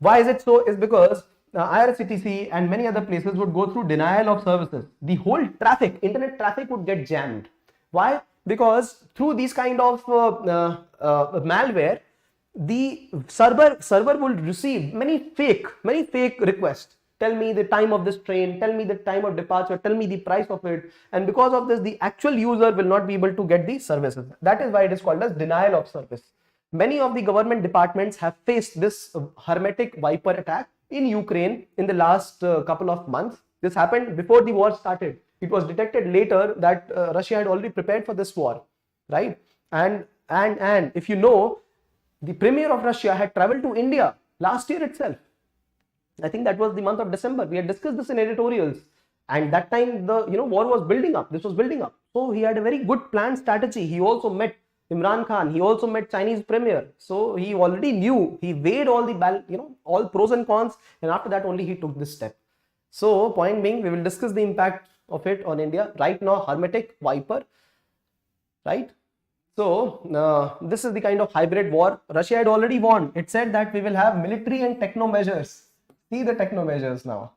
Why is it so? Is because IRCTC and many other places would go through denial of services. The whole traffic, internet traffic would get jammed. Why? Because through these kind of malware, the server will receive many fake requests. Tell me the time of this train, tell me the time of departure, tell me the price of it. And because of this, the actual user will not be able to get the services. That is why it is called as denial of service. Many of the government departments have faced this hermetic viper attack in Ukraine in the last couple of months. This happened before the war started. It was detected later that Russia had already prepared for this war, right? And if you know, the premier of Russia had traveled to India last year itself. I think that was the month of December. We had discussed this in editorials, and that time the war was building up. This was building up. So he had a very good planned strategy. He also met Imran Khan. He also met Chinese premier. So he already knew. He weighed all the all pros and cons, and after that only he took this step. So point being, we will discuss the impact of it on India. Right now, hermetic viper, right? So this is the kind of hybrid war. Russia had already warned. It said that we will have military and techno measures. See the techno measures now.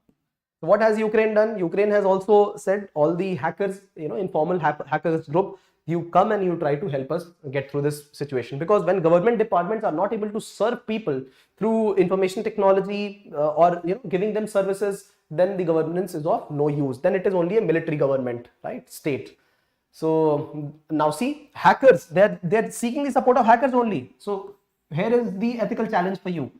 So what has Ukraine done? Ukraine has also said, all the hackers, informal hackers group, you come and you try to help us get through this situation. Because when government departments are not able to serve people through information technology or giving them services, then the governance is of no use. Then it is only a military government, right? State. So now see, hackers, they're seeking the support of hackers only. So here is the ethical challenge for you.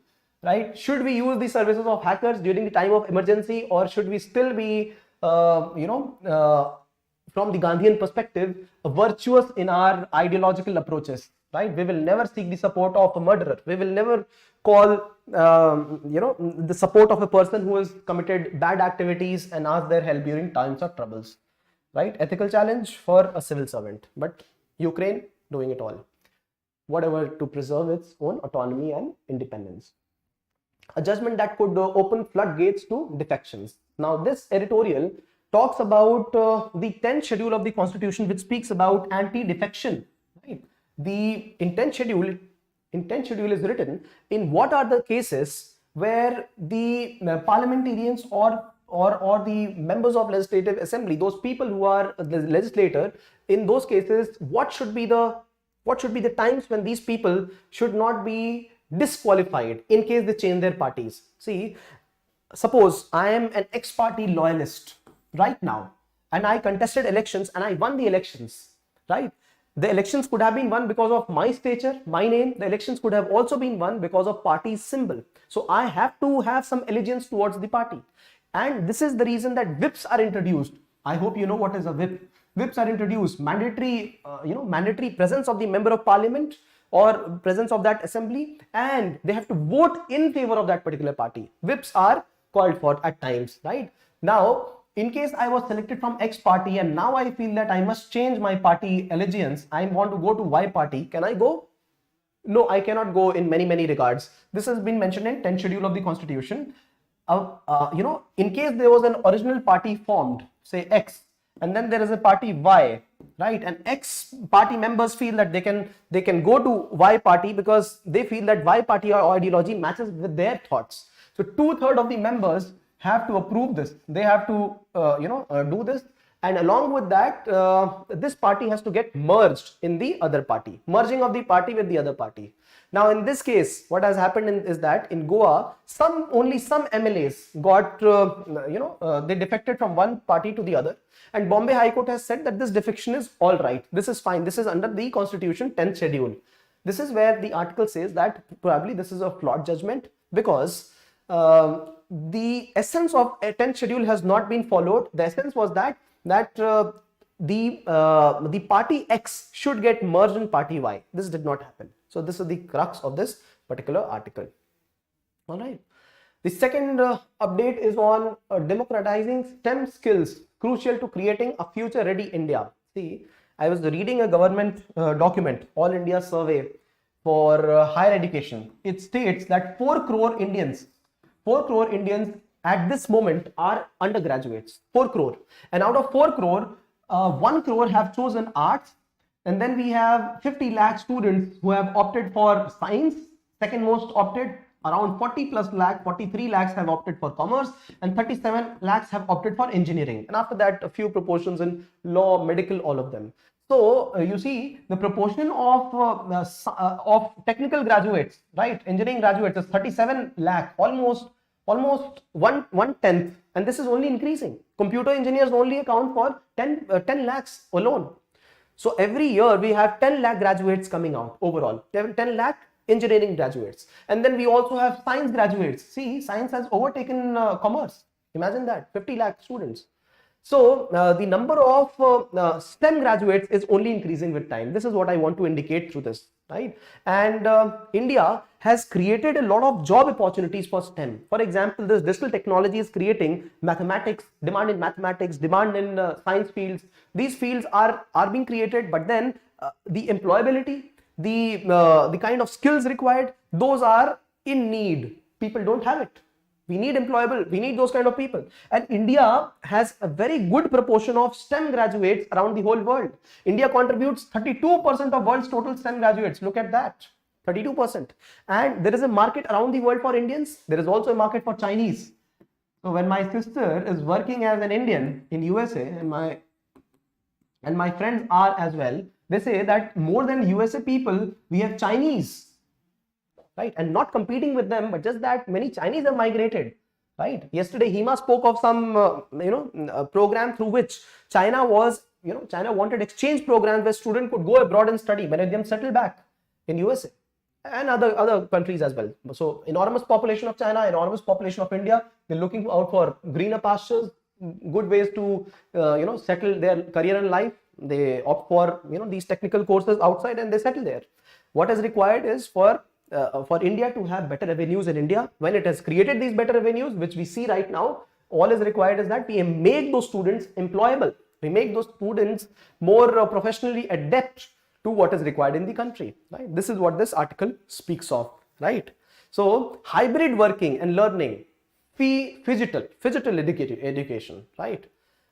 Right? Should we use the services of hackers during the time of emergency, or should we still be, from the Gandhian perspective, virtuous in our ideological approaches? Right? We will never seek the support of a murderer. We will never call, the support of a person who has committed bad activities and ask their help during times of troubles. Right? Ethical challenge for a civil servant. But Ukraine doing it all, whatever to preserve its own autonomy and independence. A judgment that could open floodgates to defections. Now this editorial talks about the 10th schedule of the Constitution, which speaks about anti-defection. Right? The intent schedule is written in what are the cases where the parliamentarians or the members of legislative assembly, those people who are the legislator, in those cases, what should be the times when these people should not be disqualified in case they change their parties. See, suppose I am an ex-party loyalist right now and I contested elections and I won the elections, right? The elections could have been won because of my stature, my name. The elections could have also been won because of party symbol. So I have to have some allegiance towards the party. And this is the reason that whips are introduced. I hope you know what is a whip. Whips are introduced, mandatory presence of the member of parliament or presence of that assembly, and they have to vote in favor of that particular party. Whips are called for at times, right? Now, in case I was selected from X party and now I feel that I must change my party allegiance, I want to go to Y party, can I go? No, I cannot go in many regards. This has been mentioned in 10th schedule of the constitution. In case there was an original party formed, say X, and then there is a party Y, right? And X party members feel that they can go to Y party because they feel that Y party or ideology matches with their thoughts. So 2/3 of the members have to approve this. They have to do this, and along with that, this party has to get merged in the other party. Merging of the party with the other party. Now, in this case, what has happened is that in Goa, only some MLAs got, they defected from one party to the other. And Bombay High Court has said that this defection is all right. This is fine. This is under the Constitution 10th schedule. This is where the article says that probably this is a flawed judgment because the essence of a 10th schedule has not been followed. The essence was that the party X should get merged in party Y. This did not happen. So this is the crux of this particular article. All right. The second update is on democratizing STEM skills, crucial to creating a future-ready India. See, I was reading a government document, All India Survey for Higher Education. It states that 4 crore Indians at this moment are undergraduates. 4 crore. And out of 4 crore, 1 crore have chosen arts. And then we have 50 lakh students who have opted for science, second most opted, around 43 lakhs have opted for commerce, and 37 lakhs have opted for engineering. And after that, a few proportions in law, medical, all of them. So you see the proportion of technical graduates, right? Engineering graduates is 37 lakh, almost one tenth, and this is only increasing. Computer engineers only account for 10 lakhs alone. So every year we have 10 lakh graduates coming out overall. 10 lakh engineering graduates. And then we also have science graduates. See, science has overtaken commerce. Imagine that, 50 lakh students. So the number of STEM graduates is only increasing with time. This is what I want to indicate through this, right? And India has created a lot of job opportunities for STEM. For example, this digital technology is creating mathematics, demand in mathematics, demand in science fields. These fields are being created, but then the employability, the kind of skills required, those are in need. People don't have it. We need we need those kind of people. And India has a very good proportion of STEM graduates around the whole world. India contributes 32% of world's total STEM graduates. Look at that, 32%. And there is a market around the world for Indians. There is also a market for Chinese. So when my sister is working as an Indian in USA, and my friends are as well, they say that more than USA people, we have Chinese. Right? And not competing with them, but just that many Chinese have migrated, right? Yesterday, Hema spoke of some, program through which China wanted exchange programs where students could go abroad and study. Many of them settled back in USA and other countries as well. So enormous population of China, enormous population of India. They're looking out for greener pastures, good ways to, settle their career and life. They opt for, these technical courses outside and they settle there. What is required is for India to have better revenues in India. When it has created these better revenues, which we see right now, all is required is that we make those students employable. We make those students more professionally adept to what is required in the country. Right? This is what this article speaks of. Right? So hybrid working and learning, phygital education. Right?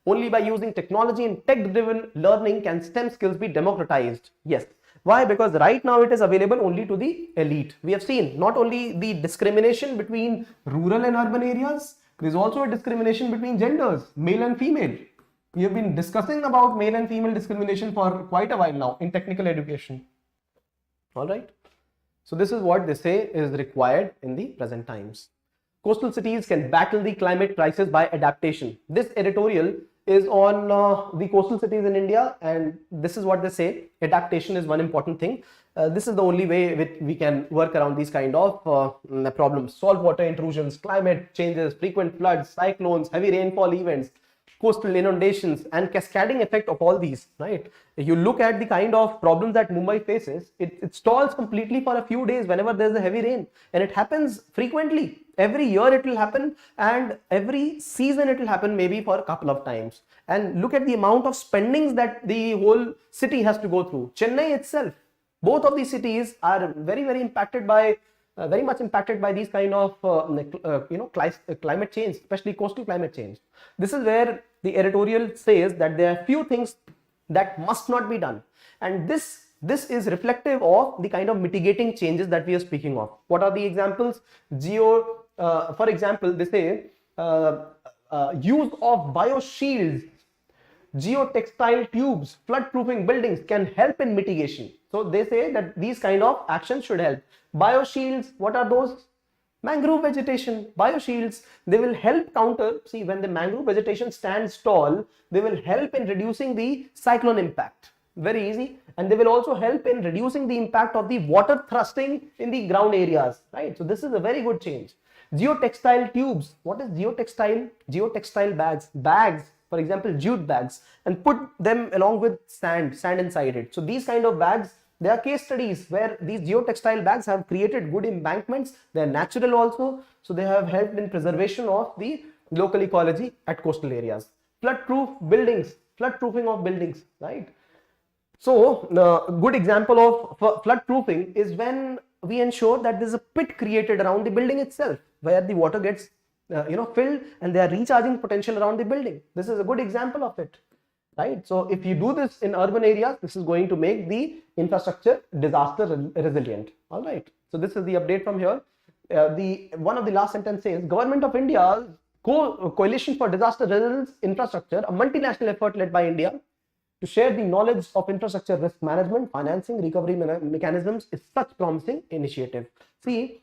Only by using technology and tech-driven learning can STEM skills be democratized. Yes. Why? Because right now it is available only to the elite. We have seen not only the discrimination between rural and urban areas, there is also a discrimination between genders, male and female. We have been discussing about male and female discrimination for quite a while now in technical education. All right. So this is what they say is required in the present times. Coastal cities can battle the climate crisis by adaptation. This editorial is on the coastal cities in India, and this is what they say. Adaptation is one important thing. This is the only way we can work around these kind of problems. Saltwater intrusions, climate changes, frequent floods, cyclones, heavy rainfall events, coastal inundations, and cascading effect of all these, right? If you look at the kind of problems that Mumbai faces, it stalls completely for a few days whenever there's a heavy rain, and it happens frequently. Every year it will happen, and every season it will happen, maybe for a couple of times. And look at the amount of spendings that the whole city has to go through. Chennai itself, both of these cities are very impacted by very much impacted by these kind of climate change, especially coastal climate change. This is where the editorial says that there are few things that must not be done, and this is reflective of the kind of mitigating changes that we are speaking of. What are the examples? For example, they say use of bioshields, geotextile tubes, flood-proofing buildings can help in mitigation. So they say that these kind of actions should help. Bioshields, what are those? Mangrove vegetation. Bioshields, they will help counter, see, when the mangrove vegetation stands tall, they will help in reducing the cyclone impact. Very easy. And they will also help in reducing the impact of the water thrusting in the ground areas, right? So this is a very good change. Geotextile tubes. What is geotextile? Geotextile bags, for example, jute bags, and put them along with sand inside it. So these kind of bags, there are case studies where these geotextile bags have created good embankments. They are natural also, so they have helped in preservation of the local ecology at coastal areas. Flood-proof buildings, flood-proofing of buildings, right? So a good example of flood-proofing is when we ensure that there is a pit created around the building itself, where the water gets filled and they are recharging potential around the building. This is a good example of it, right? So if you do this in urban areas, this is going to make the infrastructure disaster resilient. All right. So this is the update from here. One of the last sentences says, Government of India Coalition for Disaster Resilience Infrastructure, a multinational effort led by India to share the knowledge of infrastructure risk management, financing, recovery mechanisms, is such promising initiative. See,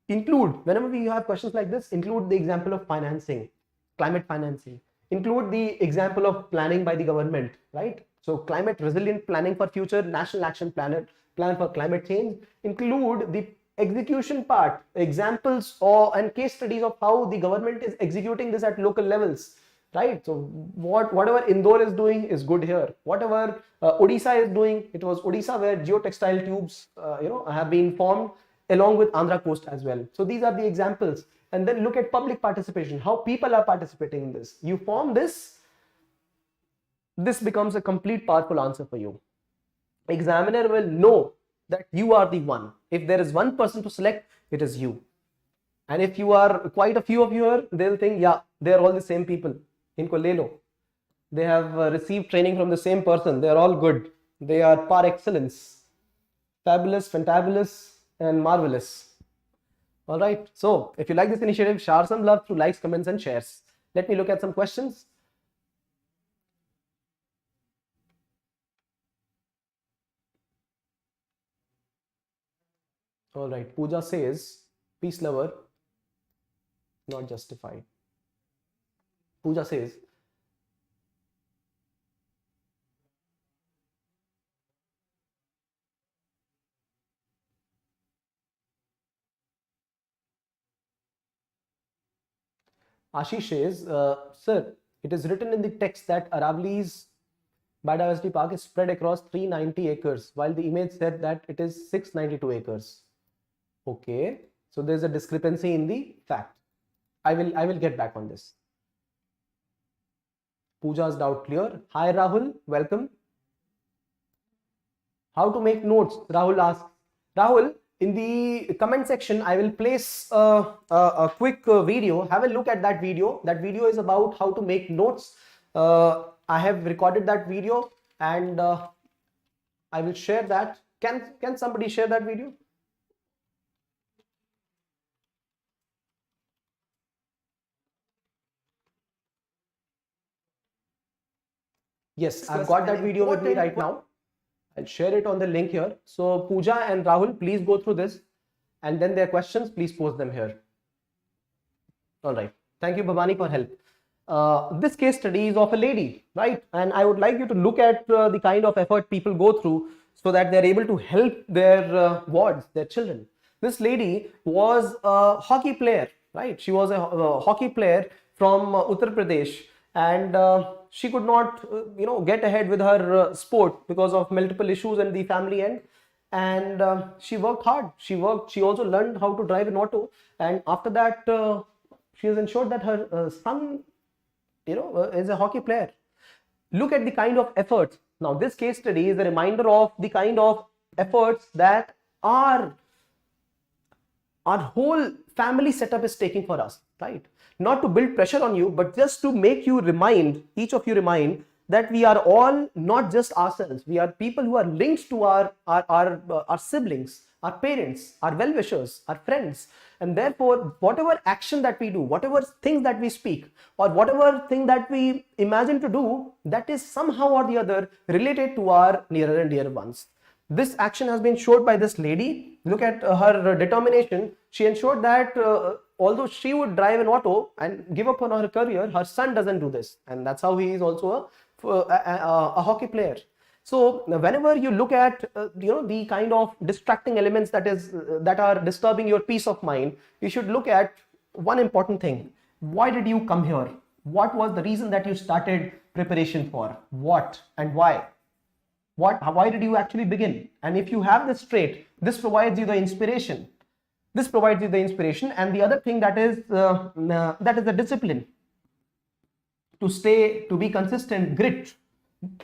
whenever you have questions like this, include the example of financing, climate financing, include the example of planning by the government, right? So climate resilient planning for future, national action plan for climate change, include the execution part, examples and case studies of how the government is executing this at local levels, right? So whatever Indore is doing is good here. Whatever Odisha is doing, it was Odisha where geotextile tubes have been formed along with Andhra coast as well. So these are the examples. And then look at public participation, how people are participating in this. You form this becomes a complete powerful answer for you. Examiner will know that you are the one. If there is one person to select, it is you. And if you are quite a few of you here, they'll think, yeah, they're all the same people. Inko le lo. They have received training from the same person. They're all good. They are par excellence. Fabulous, fantabulous, and marvelous. All right. So if you like this initiative, shower some love through likes, comments, and shares. Let me look at some questions. All right. Pooja says, peace lover, not justified. Pooja says, Ashish says, sir, it is written in the text that Aravalli's biodiversity park is spread across 390 acres, while the image said that it is 692 acres. Okay, so there's a discrepancy in the fact. I will get back on this. Pooja's doubt clear. Hi Rahul, welcome. How to make notes? Rahul asks. Rahul, in the comment section, I will place a quick video. Have a look at that video. That video is about how to make notes. I have recorded that video and I will share that. Can somebody share that video? Yes, I've got that video with me right now. I'll share it on the link here. So Pooja and Rahul, please go through this, and then their questions, please post them here. All right. Thank you, Bhavani, for help. This case study is of a lady, right? And I would like you to look at the kind of effort people go through so that they're able to help their wards, their children. This lady was a hockey player, right? She was a hockey player from Uttar Pradesh, and she could not get ahead with her sport because of multiple issues in the family end. and she worked hard. She also learned how to drive an auto, and after that she has ensured that her son, is a hockey player. Look at the kind of efforts. Now this case study is a reminder of the kind of efforts that our whole family setup is taking for us, right? Not to build pressure on you, but just to make you remind, each of you remind, that we are all not just ourselves. We are people who are linked to our siblings, our parents, our well-wishers, our friends. And therefore, whatever action that we do, whatever things that we speak, or whatever thing that we imagine to do, that is somehow or the other related to our nearer and dear ones. This action has been showed by this lady. Look at her determination. She ensured that although she would drive an auto and give up on her career, her son doesn't do this. And that's how he is also a hockey player. So whenever you look at the kind of distracting elements that are disturbing your peace of mind, you should look at one important thing. Why did you come here? What was the reason that you started preparation for? What and why? Why did you actually begin? And if you have this trait, this provides you the inspiration. This provides you the inspiration. And the other thing that is the discipline. To be consistent, grit.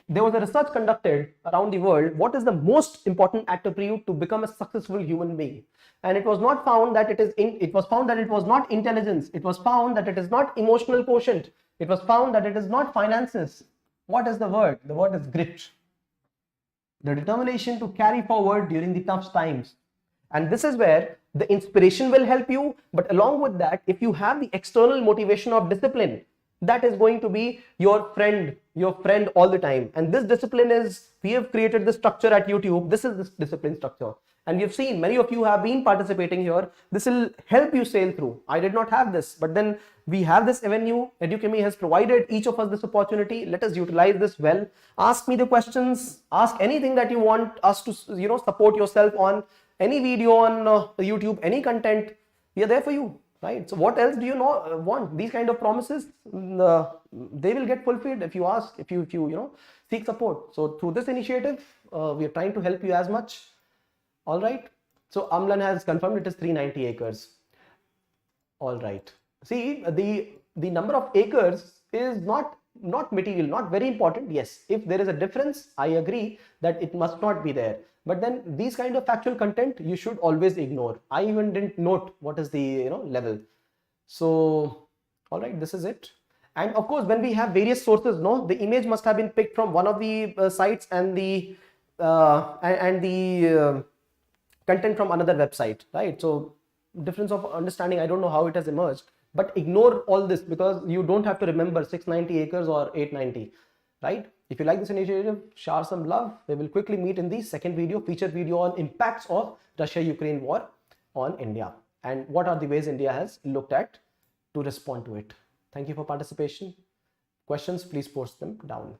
There was a research conducted around the world. What is the most important attribute to become a successful human being? And it was not found that it was found that it was not intelligence. It was found that it is not emotional quotient. It was found that it is not finances. What is the word? The word is grit. The determination to carry forward during the tough times. And this is where the inspiration will help you. But along with that, if you have the external motivation of discipline, that is going to be your friend all the time. And this discipline is, we have created this structure at YouTube. This is this discipline structure. And you've seen many of you have been participating here. This will help you sail through. I did not have this, but then we have this avenue. Edukemy has provided each of us this opportunity. Let us utilize this well. Ask me the questions. Ask anything that you want us to, support yourself on. Any video on YouTube, any content, we are there for you. Right. So what else do you want? These kind of promises, they will get fulfilled if you ask, if you seek support. So through this initiative, we are trying to help you as much. All right. So Amlan has confirmed it is 390 acres. All right. See, the number of acres is not material, not very important. Yes, if there is a difference, I agree that it must not be there. But then these kind of factual content you should always ignore. I even didn't note what is the level. So all right, this is it. And of course, when we have various sources, the image must have been picked from one of the sites and the content from another website, right? So difference of understanding, I don't know how it has emerged, but ignore all this because you don't have to remember 690 acres or 890, right? If you like this initiative, share some love. We will quickly meet in the second video, featured video on impacts of Russia-Ukraine war on India and what are the ways India has looked at to respond to it. Thank you for participation. Questions, please post them down.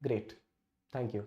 Great. Thank you.